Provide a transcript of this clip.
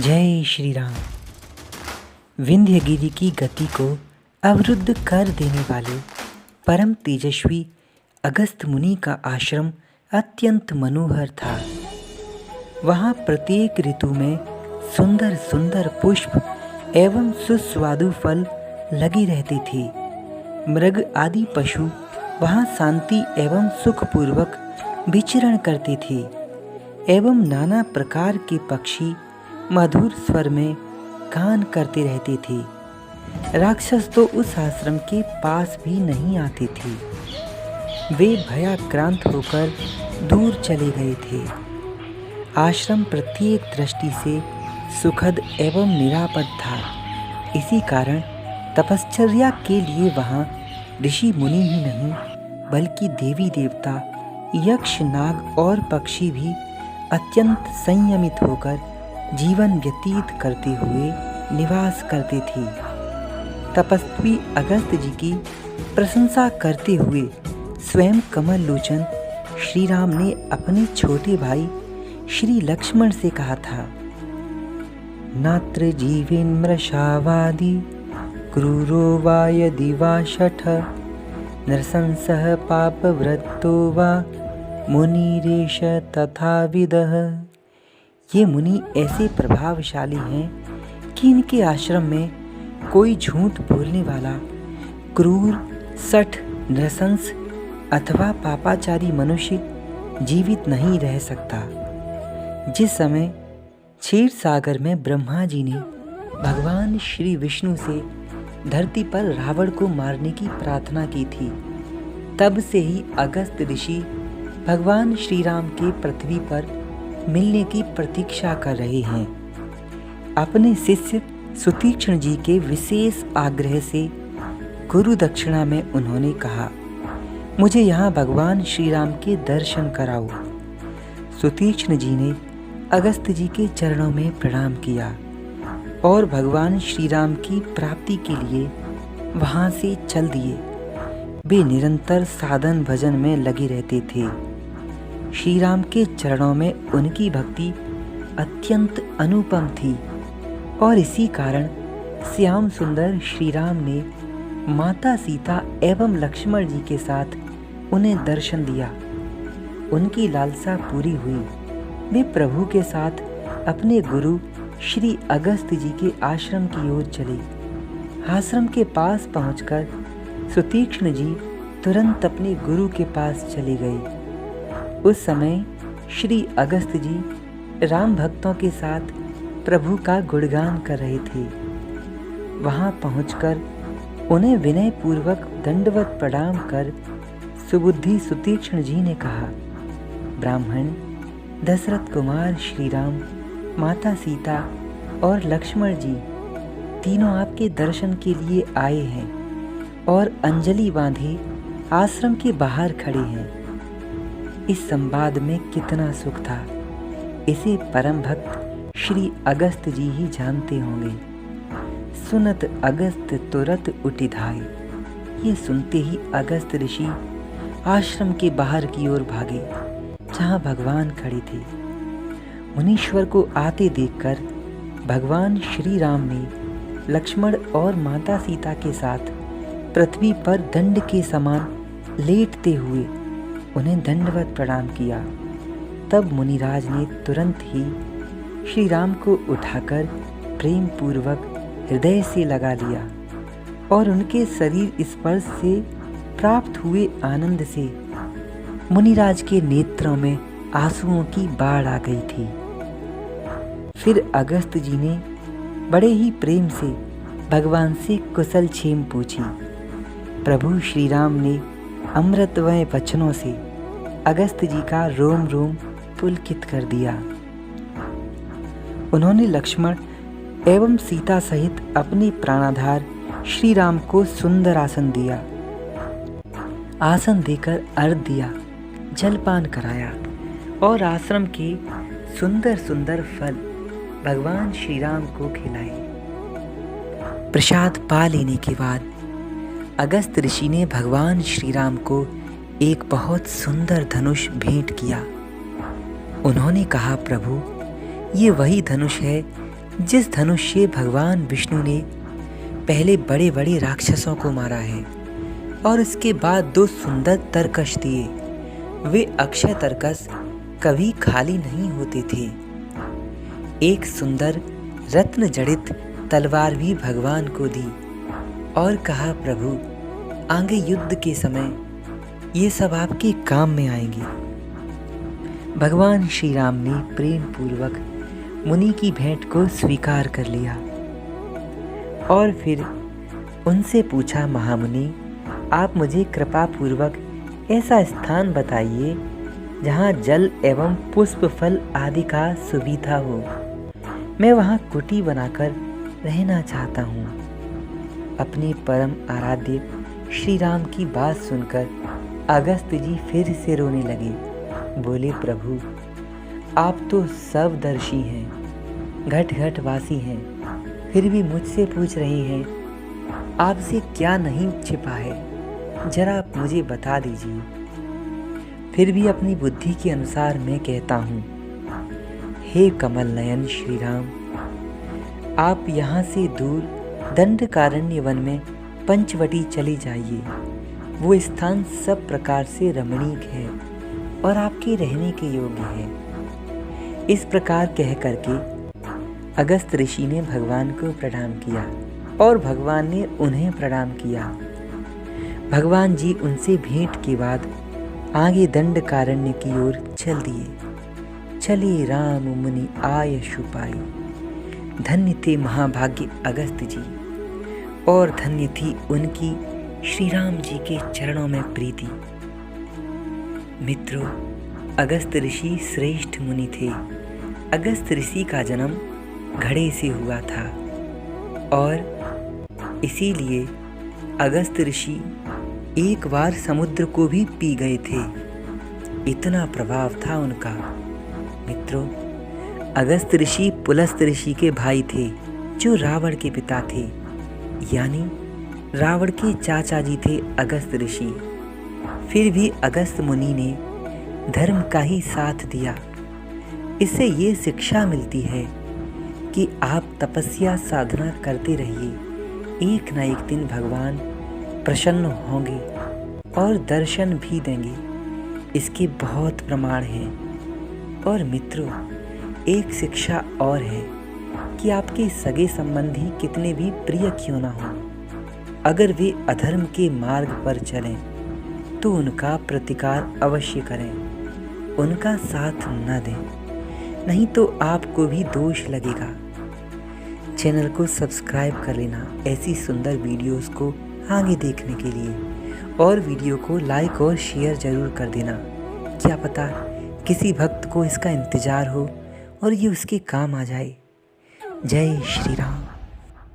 जय श्री राम। विंध्यगिरि की गति को अवरुद्ध कर देने वाले परम तेजस्वी अगस्त्य मुनि का आश्रम अत्यंत मनोहर था। वहाँ प्रत्येक ऋतु में सुंदर सुंदर पुष्प एवं सुस्वादु फल लगे रहते थे। मृग आदि पशु वहाँ शांति एवं सुखपूर्वक विचरण करते थे एवं नाना प्रकार के पक्षी मधुर स्वर में गान करते रहते थे। राक्षस तो उस आश्रम के पास भी नहीं आते थे। वे भयाक्रांत होकर दूर चले गए थे। आश्रम प्रत्येक दृष्टि से सुखद एवं निरापद था। इसी कारण तपश्चर्या के लिए वहाँ ऋषि मुनि ही नहीं बल्कि देवी देवता, यक्ष, नाग और पक्षी भी अत्यंत संयमित होकर जीवन व्यतीत करते हुए निवास करते थे। तपस्वी अगस्त्य जी की प्रशंसा करते हुए स्वयं कमल लोचन श्री राम ने अपने छोटे भाई श्री लक्ष्मण से कहा था, नात्र जीवेन मृषावादी क्रूरो वा यदि वा शठ नृशंसः पापवृत्तो वा मुनिरेष तथा विदः। ये मुनि ऐसे प्रभावशाली हैं कि इनके आश्रम में कोई झूठ बोलने वाला, क्रूर, शठ, नृशंस अथवा पापाचारी मनुष्य जीवित नहीं रह सकता। जिस समय क्षीर सागर में ब्रह्मा जी ने भगवान श्री विष्णु से धरती पर रावण को मारने की प्रार्थना की थी, तब से ही अगस्त्य ऋषि भगवान श्री राम के पृथ्वी पर मिलने की प्रतीक्षा कर रहे हैं। अपने शिष्य सुतीक्ष्ण जी के विशेष आग्रह से गुरु दक्षिणा में उन्होंने कहा, मुझे यहाँ भगवान श्री राम के दर्शन कराओ। सुतीक्ष्ण जी ने अगस्त्य जी के चरणों में प्रणाम किया और भगवान श्री राम की प्राप्ति के लिए वहाँ से चल दिए। वे निरंतर साधन भजन में लगे रहते थे। श्री राम के चरणों में उनकी भक्ति अत्यंत अनुपम थी और इसी कारण श्याम सुंदर श्री राम ने माता सीता एवं लक्ष्मण जी के साथ उन्हें दर्शन दिया। उनकी लालसा पूरी हुई। वे प्रभु के साथ अपने गुरु श्री अगस्त्य जी के आश्रम की ओर चले। आश्रम के पास पहुंचकर सुतीक्ष्ण जी तुरंत अपने गुरु के पास चले गए। उस समय श्री अगस्त्य जी राम भक्तों के साथ प्रभु का गुणगान कर रहे थे। वहां पहुंचकर उन्हें विनय पूर्वक दंडवत प्रणाम कर सुबुद्धि सुतीक्ष्ण जी ने कहा, ब्राह्मण दशरथ कुमार श्री राम, माता सीता और लक्ष्मण जी तीनों आपके दर्शन के लिए आए हैं और अंजलि बांधे आश्रम के बाहर खड़े हैं। इस संवाद में कितना सुख था, इसे परम भक्त श्री अगस्त्य जी ही जानते होंगे। सुनत अगस्त्य तुरत उठि धाय। ये सुनते ही अगस्त्य ऋषि आश्रम के बाहर की ओर भागे, जहाँ भगवान खड़े थे। मुनीश्वर को आते देखकर भगवान श्री राम ने लक्ष्मण और माता सीता के साथ पृथ्वी पर दंड के समान लेटते हुए उन्हें दंडवत प्रणाम किया। तब मुनिराज ने तुरंत ही श्री राम को उठाकर प्रेम पूर्वक हृदय से लगा लिया और उनके शरीर स्पर्श से प्राप्त हुए आनंद से मुनिराज के नेत्रों में आंसुओं की बाढ़ आ गई थी। फिर अगस्त्य जी ने बड़े ही प्रेम से भगवान से कुशल क्षेम पूछी। प्रभु श्री राम ने अमृतमय वचनों से अगस्त्य जी का रोम रोम पुलकित कर दिया। उन्होंने लक्ष्मण एवं सीता सहित अपने प्राणाधार श्री राम को सुंदर आसन दिया। आसन देकर अर्घ्य दिया, जलपान कराया और आश्रम के सुंदर सुंदर फल भगवान श्री राम को खिलाए। प्रसाद पा लेने के बाद अगस्त्य ऋषि ने भगवान श्री राम को एक बहुत सुंदर धनुष भेंट किया। उन्होंने कहा, प्रभु ये वही धनुष है जिस धनुष से भगवान विष्णु ने पहले बड़े बड़े राक्षसों को मारा है और उसके बाद 2 सुंदर तरकश दिए, वे अक्षय तरकश कभी खाली नहीं होते थे। एक सुंदर रत्न जड़ित तलवार भी भगवान को दी और कहा, प्रभु आगे युद्ध के समय ये सब आपके काम में आएंगे। भगवान श्री राम ने प्रेम पूर्वक मुनि की भेंट को स्वीकार कर लिया और फिर उनसे पूछा, महामुनि आप मुझे कृपा पूर्वक ऐसा स्थान बताइए जहाँ जल एवं पुष्प फल आदि का सुविधा हो। मैं वहाँ कुटी बनाकर रहना चाहता हूँ। अपने परम आराध्य श्री राम की बात सुनकर अगस्त्य जी फिर से रोने लगे। बोले, प्रभु आप तो सर्वदर्शी हैं, घट घट वासी हैं, फिर भी मुझसे पूछ रहे हैं आपसे क्या नहीं छिपा है, जरा आप मुझे बता दीजिए। फिर भी अपनी बुद्धि के अनुसार मैं कहता हूँ, हे कमल नयन श्री राम, आप यहाँ से दूर दंडकारण्य वन में पंचवटी चले जाइए। वो स्थान सब प्रकार से रमणीक है और आपके रहने के योग्य है। इस प्रकार कह करके अगस्त ऋषि ने भगवान को प्रणाम किया और भगवान ने उन्हें प्रणाम किया। भगवान जी उनसे भेंट के बाद आगे दंडकारण्य की ओर चल दिए। चले राम मुनि आय शुपाई, धन्य थे महाभाग्य अगस्त जी और धन्य थी उनकी श्री राम जी के चरणों में प्रीति। मित्रों, अगस्त ऋषि श्रेष्ठ मुनि थे। अगस्त ऋषि का जन्म घड़े से हुआ था और इसीलिए अगस्त ऋषि एक बार समुद्र को भी पी गए थे, इतना प्रभाव था उनका। मित्रों, अगस्त ऋषि पुलस्त ऋषि के भाई थे जो रावण के पिता थे, यानी रावण के चाचा जी थे अगस्त ऋषि। फिर भी अगस्त मुनि ने धर्म का ही साथ दिया। इससे ये शिक्षा मिलती है कि आप तपस्या साधना करते रहिए, एक न एक दिन भगवान प्रसन्न होंगे और दर्शन भी देंगे। इसके बहुत प्रमाण हैं। और मित्रों, एक शिक्षा और है कि आपके सगे संबंधी कितने भी प्रिय क्यों ना हो, अगर वे अधर्म के मार्ग पर चलें तो उनका प्रतिकार अवश्य करें, उनका साथ न दें, नहीं तो आपको भी दोष लगेगा। चैनल को सब्सक्राइब कर लेना ऐसी सुंदर वीडियोस को आगे देखने के लिए, और वीडियो को लाइक और शेयर ज़रूर कर देना। क्या पता किसी भक्त को इसका इंतज़ार हो और ये उसके काम आ जाए। जय श्री राम।